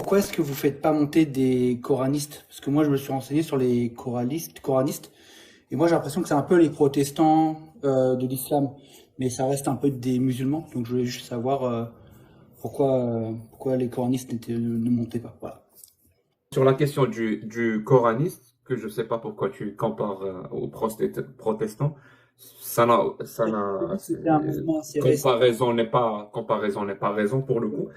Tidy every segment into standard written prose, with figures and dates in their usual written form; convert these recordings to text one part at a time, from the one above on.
pourquoi est-ce que vous faites pas monter des coranistes? Parce que moi, je me suis renseigné sur les coranistes, et moi, j'ai l'impression que c'est un peu les protestants de l'islam, mais ça reste un peu des musulmans. Donc, je voulais juste savoir pourquoi les coranistes ne montaient pas. Voilà. Sur la question du coraniste, que je ne sais pas pourquoi tu compares aux protestants, C'était un mouvement assez récent. comparaison n'est pas raison pour le coup.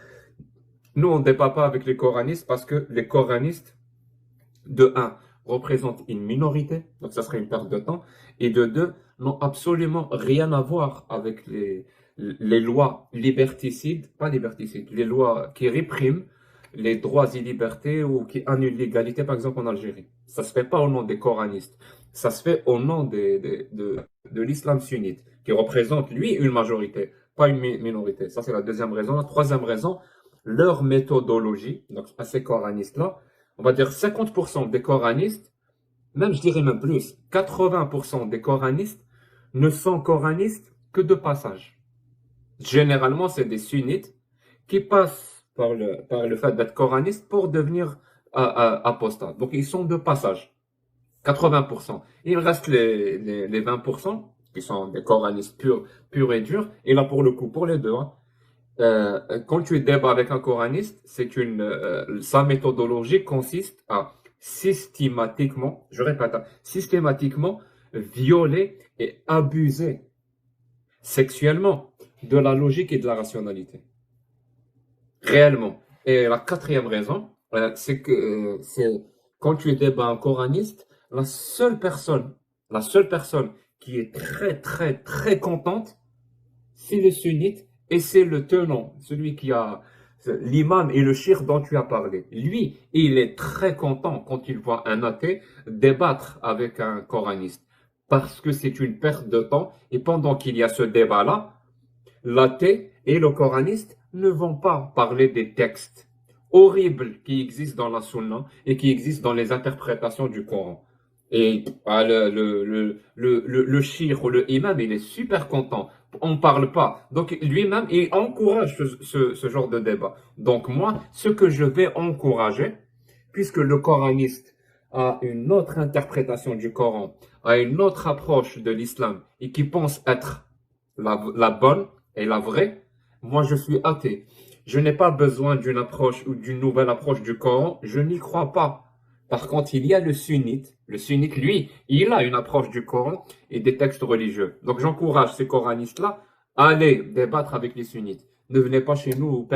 Nous, on ne débat pas avec les coranistes parce que les coranistes, de un, représentent une minorité, donc ça serait une perte de temps, et de deux, n'ont absolument rien à voir avec les lois liberticides, pas liberticides, les lois qui répriment les droits et libertés ou qui annulent l'égalité, par exemple en Algérie. Ça se fait pas au nom des coranistes, ça se fait au nom de l'islam sunnite, qui représente, lui, une majorité, pas une minorité. Ça, c'est la deuxième raison. La troisième raison, leur méthodologie, donc à ces coranistes-là, on va dire 50% des coranistes, même je dirais même plus, 80% des coranistes ne sont coranistes que de passage. Généralement, c'est des sunnites qui passent par le fait d'être coranistes pour devenir apostats. Donc, ils sont de passage, 80%. Il reste les 20% qui sont des coranistes purs et durs. Et là, pour le coup, pour les deux, hein, quand tu débats avec un coraniste, sa méthodologie consiste à systématiquement, je répète, hein, systématiquement violer et abuser sexuellement de la logique et de la rationalité. Réellement. Et la quatrième raison, c'est que quand tu débats un coraniste, la seule personne qui est très, très, très contente, c'est le sunnite et c'est le tenant, celui qui a l'imam et le shir dont tu as parlé. Lui, il est très content quand il voit un athée débattre avec un coraniste parce que c'est une perte de temps et pendant qu'il y a ce débat-là, l'athée et le coraniste ne vont pas parler des textes horribles qui existent dans la sunna et qui existent dans les interprétations du Coran. Et le shir ou le imam, il est super content. On ne parle pas. Donc lui-même, il encourage ce genre de débat. Donc moi, ce que je vais encourager, puisque le coraniste a une autre interprétation du Coran, a une autre approche de l'islam et qui pense être la bonne et la vraie, moi je suis athée. Je n'ai pas besoin d'une approche ou d'une nouvelle approche du Coran, je n'y crois pas. Par contre, il y a le sunnite. Le sunnite, lui, il a une approche du Coran et des textes religieux. Donc j'encourage ces coranistes-là à aller débattre avec les sunnites. Ne venez pas chez nous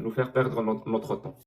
nous faire perdre notre temps.